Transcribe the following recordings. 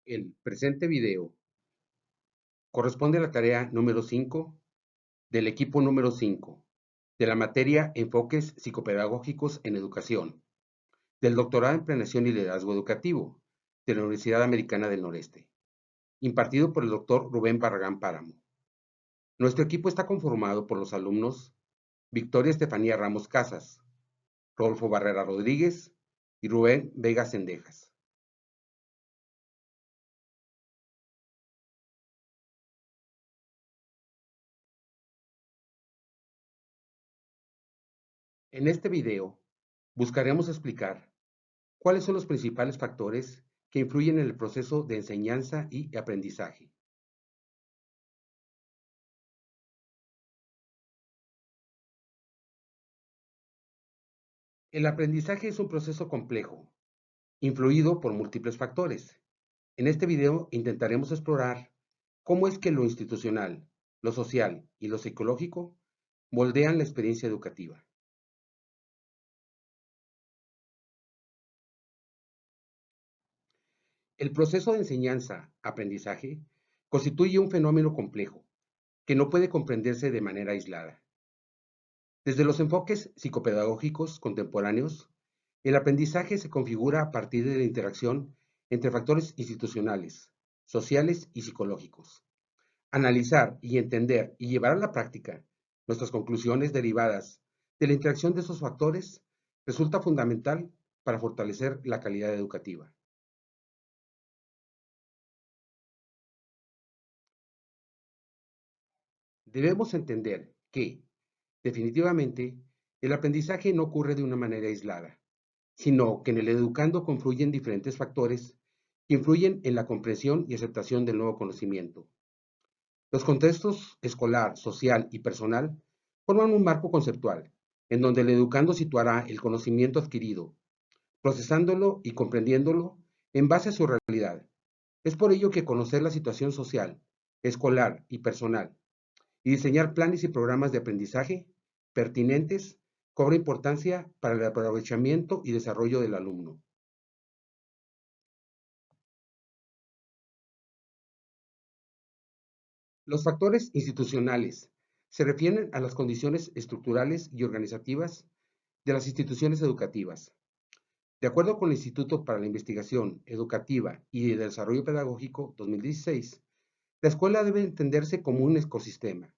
El presente video corresponde a la tarea número 5 del equipo número 5 de la materia Enfoques Psicopedagógicos en Educación, del doctorado en Planeación y Liderazgo Educativo de la Universidad Americana del Noreste, impartido por el doctor Rubén Barragán Páramo. Nuestro equipo está conformado por los alumnos Victoria Estefanía Ramos Casas, Rodolfo Barrera Rodríguez y Rubén Vega Cendejas. En este video buscaremos explicar cuáles son los principales factores que influyen en el proceso de enseñanza y aprendizaje. El aprendizaje es un proceso complejo, influido por múltiples factores. En este video intentaremos explorar cómo es que lo institucional, lo social y lo psicológico moldean la experiencia educativa. El proceso de enseñanza-aprendizaje constituye un fenómeno complejo que no puede comprenderse de manera aislada. Desde los enfoques psicopedagógicos contemporáneos, el aprendizaje se configura a partir de la interacción entre factores institucionales, sociales y psicológicos. Analizar y entender y llevar a la práctica nuestras conclusiones derivadas de la interacción de esos factores resulta fundamental para fortalecer la calidad educativa. Debemos entender que, definitivamente, el aprendizaje no ocurre de una manera aislada, sino que en el educando confluyen diferentes factores que influyen en la comprensión y aceptación del nuevo conocimiento. Los contextos escolar, social y personal forman un marco conceptual, en donde el educando situará el conocimiento adquirido, procesándolo y comprendiéndolo en base a su realidad. Es por ello que conocer la situación social, escolar y personal y diseñar planes y programas de aprendizaje pertinentes cobra importancia para el aprovechamiento y desarrollo del alumno. Los factores institucionales se refieren a las condiciones estructurales y organizativas de las instituciones educativas. De acuerdo con el Instituto para la Investigación Educativa y de Desarrollo Pedagógico 2016, la escuela debe entenderse como un ecosistema,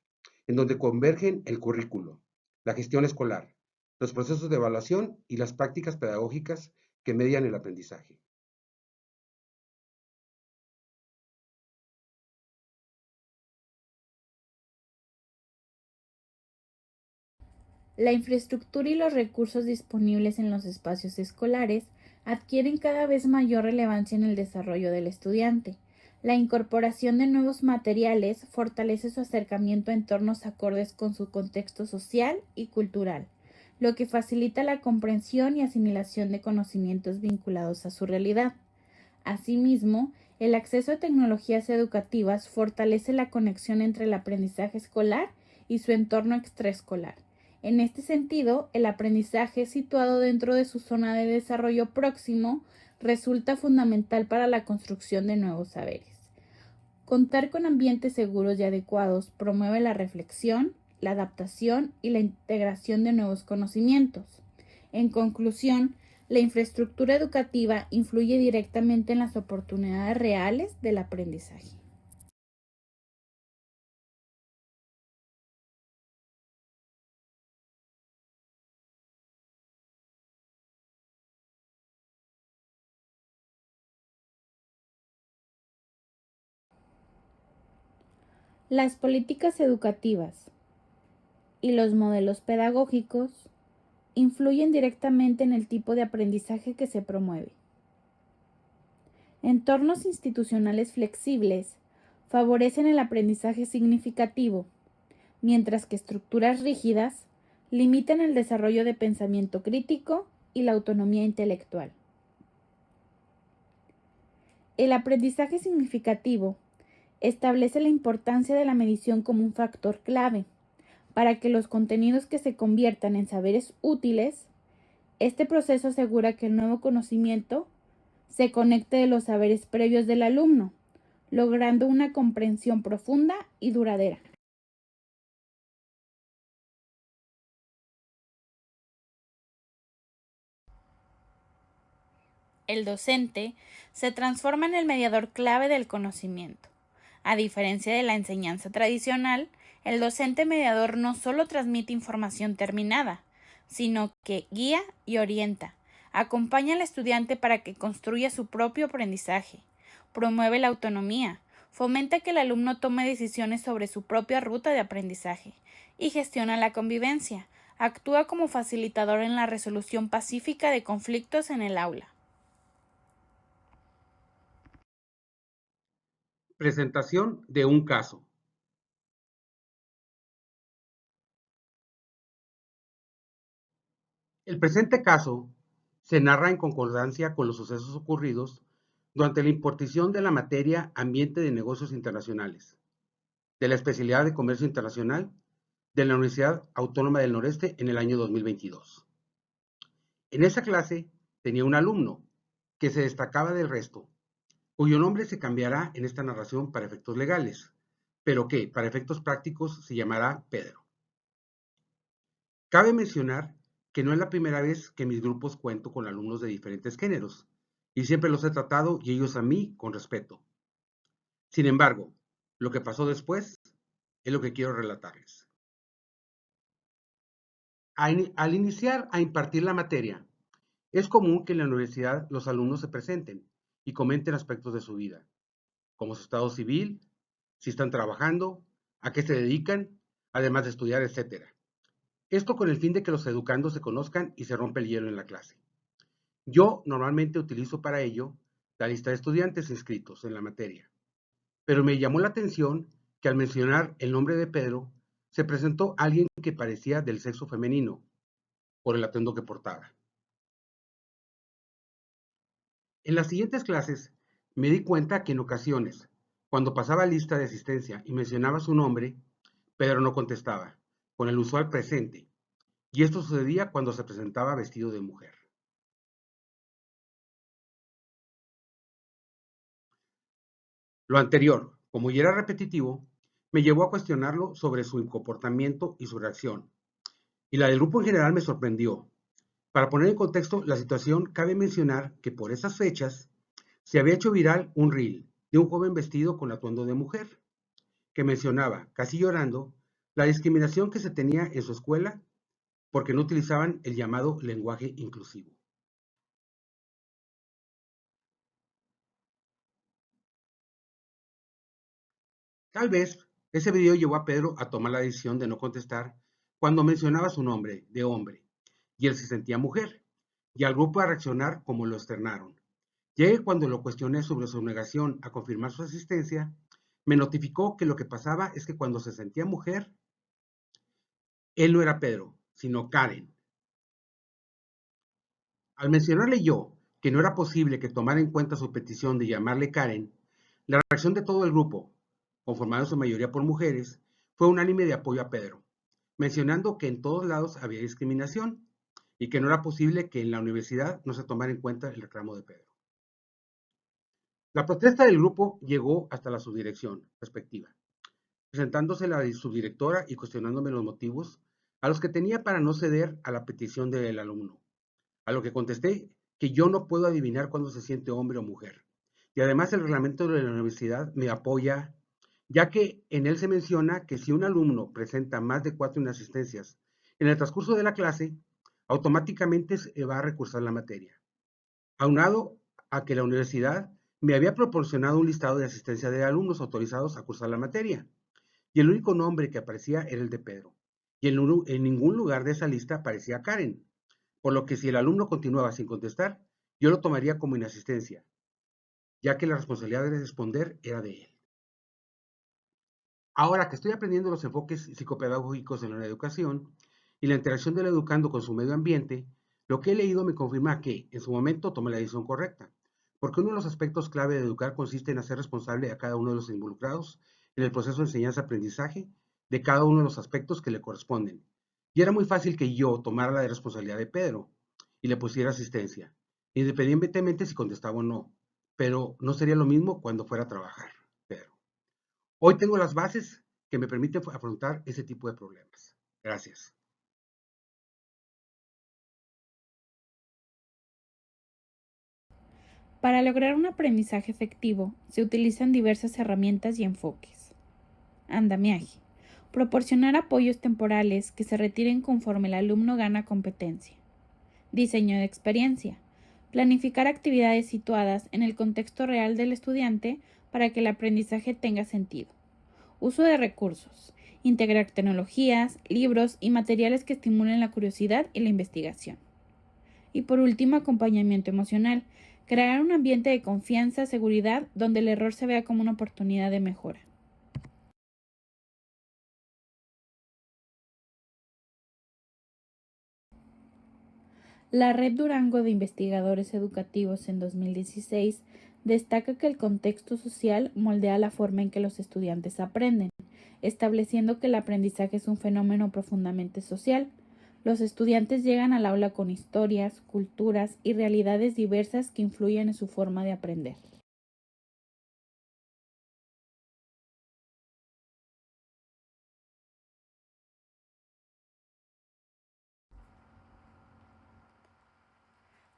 en donde convergen el currículo, la gestión escolar, los procesos de evaluación y las prácticas pedagógicas que median el aprendizaje. La infraestructura y los recursos disponibles en los espacios escolares adquieren cada vez mayor relevancia en el desarrollo del estudiante. La incorporación de nuevos materiales fortalece su acercamiento a entornos acordes con su contexto social y cultural, lo que facilita la comprensión y asimilación de conocimientos vinculados a su realidad. Asimismo, el acceso a tecnologías educativas fortalece la conexión entre el aprendizaje escolar y su entorno extraescolar. En este sentido, el aprendizaje situado dentro de su zona de desarrollo próximo resulta fundamental para la construcción de nuevos saberes. Contar con ambientes seguros y adecuados promueve la reflexión, la adaptación y la integración de nuevos conocimientos. En conclusión, la infraestructura educativa influye directamente en las oportunidades reales del aprendizaje. Las políticas educativas y los modelos pedagógicos influyen directamente en el tipo de aprendizaje que se promueve. Entornos institucionales flexibles favorecen el aprendizaje significativo, mientras que estructuras rígidas limitan el desarrollo de pensamiento crítico y la autonomía intelectual. El aprendizaje significativo establece la importancia de la medición como un factor clave para que los contenidos que se conviertan en saberes útiles. Este proceso asegura que el nuevo conocimiento se conecte de los saberes previos del alumno, logrando una comprensión profunda y duradera. El docente se transforma en el mediador clave del conocimiento. A diferencia de la enseñanza tradicional, el docente mediador no solo transmite información terminada, sino que guía y orienta, acompaña al estudiante para que construya su propio aprendizaje, promueve la autonomía, fomenta que el alumno tome decisiones sobre su propia ruta de aprendizaje y gestiona la convivencia, actúa como facilitador en la resolución pacífica de conflictos en el aula. Presentación de un caso. El presente caso se narra en concordancia con los sucesos ocurridos durante la impartición de la materia Ambiente de Negocios Internacionales, de la especialidad de Comercio Internacional de la Universidad Autónoma del Noreste en el año 2022. En esa clase tenía un alumno que se destacaba del resto, cuyo nombre se cambiará en esta narración para efectos legales, pero que para efectos prácticos se llamará Pedro. Cabe mencionar que no es la primera vez que en mis grupos cuento con alumnos de diferentes géneros, y siempre los he tratado y ellos a mí con respeto. Sin embargo, lo que pasó después es lo que quiero relatarles. Al iniciar a impartir la materia, es común que en la universidad los alumnos se presenten y comenten aspectos de su vida, como su estado civil, si están trabajando, a qué se dedican, además de estudiar, etc. Esto con el fin de que los educandos se conozcan y se rompa el hielo en la clase. Yo normalmente utilizo para ello la lista de estudiantes inscritos en la materia, pero me llamó la atención que al mencionar el nombre de Pedro, se presentó alguien que parecía del sexo femenino, por el atuendo que portaba. En las siguientes clases me di cuenta que en ocasiones, cuando pasaba lista de asistencia y mencionaba su nombre, Pedro no contestaba, con el usual presente, y esto sucedía cuando se presentaba vestido de mujer. Lo anterior, como ya era repetitivo, me llevó a cuestionarlo sobre su comportamiento y su reacción, y la del grupo en general me sorprendió. Para poner en contexto la situación, cabe mencionar que por esas fechas se había hecho viral un reel de un joven vestido con atuendo de mujer, que mencionaba, casi llorando, la discriminación que se tenía en su escuela porque no utilizaban el llamado lenguaje inclusivo. Tal vez ese video llevó a Pedro a tomar la decisión de no contestar cuando mencionaba su nombre de hombre y él se sentía mujer, y al grupo a reaccionar como lo externaron. Ya que cuando lo cuestioné sobre su negación a confirmar su asistencia, me notificó que lo que pasaba es que cuando se sentía mujer, él no era Pedro, sino Karen. Al mencionarle yo que no era posible que tomara en cuenta su petición de llamarle Karen, la reacción de todo el grupo, conformado en su mayoría por mujeres, fue unánime de apoyo a Pedro, mencionando que en todos lados había discriminación y que no era posible que en la universidad no se tomara en cuenta el reclamo de Pedro. La protesta del grupo llegó hasta la subdirección respectiva, presentándose la subdirectora y cuestionándome los motivos a los que tenía para no ceder a la petición del alumno. A lo que contesté que yo no puedo adivinar cuándo se siente hombre o mujer. Y además el reglamento de la universidad me apoya, ya que en él se menciona que si un alumno presenta más de 4 inasistencias en el transcurso de la clase, automáticamente se va a recursar la materia. Aunado a que la universidad me había proporcionado un listado de asistencia de alumnos autorizados a cursar la materia, y el único nombre que aparecía era el de Pedro, y en ningún lugar de esa lista aparecía Karen, por lo que si el alumno continuaba sin contestar, yo lo tomaría como inasistencia, ya que la responsabilidad de responder era de él. Ahora que estoy aprendiendo los enfoques psicopedagógicos en la educación y la interacción del educando con su medio ambiente, lo que he leído me confirma que, en su momento, tomé la decisión correcta, porque uno de los aspectos clave de educar consiste en hacer responsable a cada uno de los involucrados en el proceso de enseñanza-aprendizaje de cada uno de los aspectos que le corresponden. Y era muy fácil que yo tomara la responsabilidad de Pedro y le pusiera asistencia. independientemente si contestaba o no, pero no sería lo mismo cuando fuera a trabajar. Pero hoy tengo las bases que me permiten afrontar ese tipo de problemas. Gracias. Para lograr un aprendizaje efectivo, se utilizan diversas herramientas y enfoques. Andamiaje. Proporcionar apoyos temporales que se retiren conforme el alumno gana competencia. Diseño de experiencia. Planificar actividades situadas en el contexto real del estudiante para que el aprendizaje tenga sentido. Uso de recursos. Integrar tecnologías, libros y materiales que estimulen la curiosidad y la investigación. Y por último, acompañamiento emocional. Crear un ambiente de confianza, seguridad, donde el error se vea como una oportunidad de mejora. La Red Durango de Investigadores Educativos en 2016 destaca que el contexto social moldea la forma en que los estudiantes aprenden, estableciendo que el aprendizaje es un fenómeno profundamente social. Los estudiantes llegan al aula con historias, culturas y realidades diversas que influyen en su forma de aprender.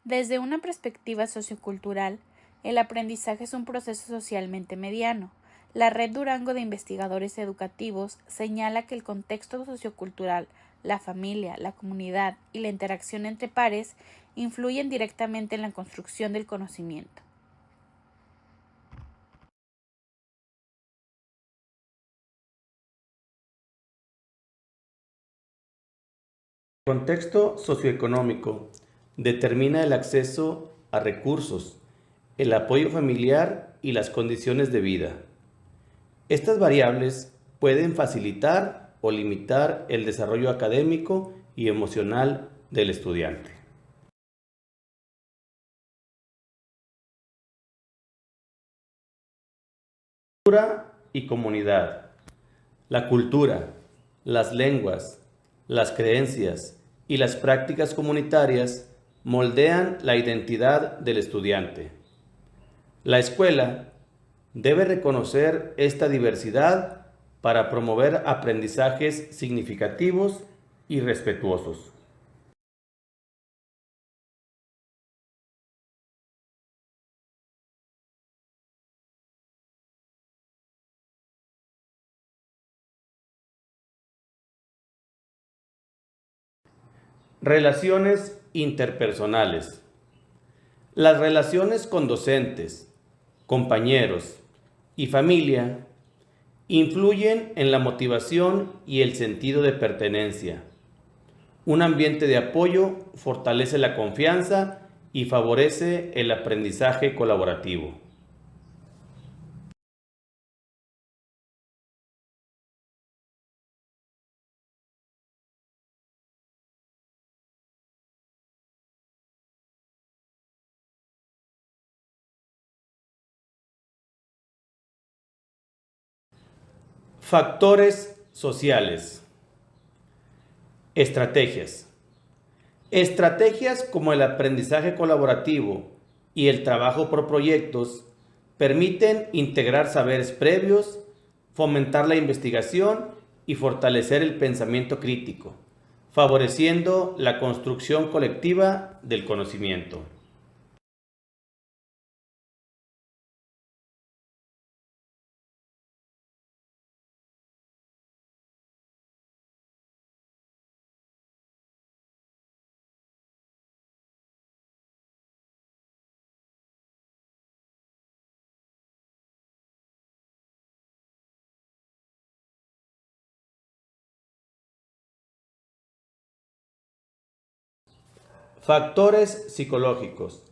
Desde una perspectiva sociocultural, el aprendizaje es un proceso socialmente mediano. La Red Durango de Investigadores Educativos señala que el contexto sociocultural, la familia, la comunidad y la interacción entre pares influyen directamente en la construcción del conocimiento. El contexto socioeconómico determina el acceso a recursos, el apoyo familiar y las condiciones de vida. Estas variables pueden facilitar o limitar el desarrollo académico y emocional del estudiante. Cultura y comunidad. La cultura, las lenguas, las creencias y las prácticas comunitarias moldean la identidad del estudiante. La escuela debe reconocer esta diversidad para promover aprendizajes significativos y respetuosos. Relaciones interpersonales. Las relaciones con docentes, compañeros y familia influyen en la motivación y el sentido de pertenencia. Un ambiente de apoyo fortalece la confianza y favorece el aprendizaje colaborativo. Factores sociales. Estrategias. Estrategias como el aprendizaje colaborativo y el trabajo por proyectos permiten integrar saberes previos, fomentar la investigación y fortalecer el pensamiento crítico, favoreciendo la construcción colectiva del conocimiento. Factores psicológicos.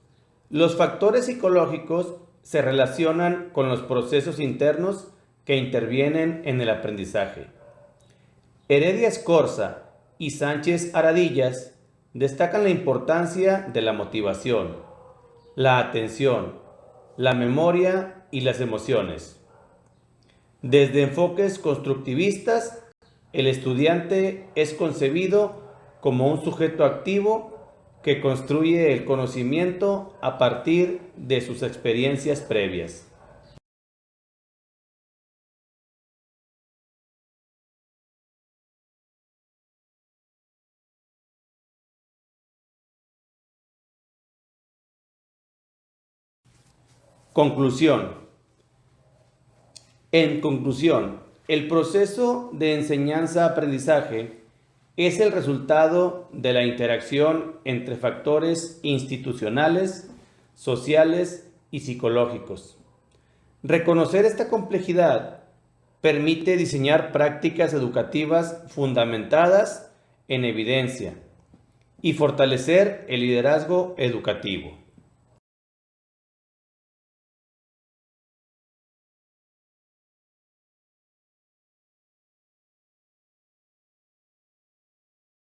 Los factores psicológicos se relacionan con los procesos internos que intervienen en el aprendizaje. Heredia Escorza y Sánchez Aradillas destacan la importancia de la motivación, la atención, la memoria y las emociones. Desde enfoques constructivistas, el estudiante es concebido como un sujeto activo que construye el conocimiento a partir de sus experiencias previas. Conclusión. En conclusión, el proceso de enseñanza-aprendizaje es el resultado de la interacción entre factores institucionales, sociales y psicológicos. Reconocer esta complejidad permite diseñar prácticas educativas fundamentadas en evidencia y fortalecer el liderazgo educativo.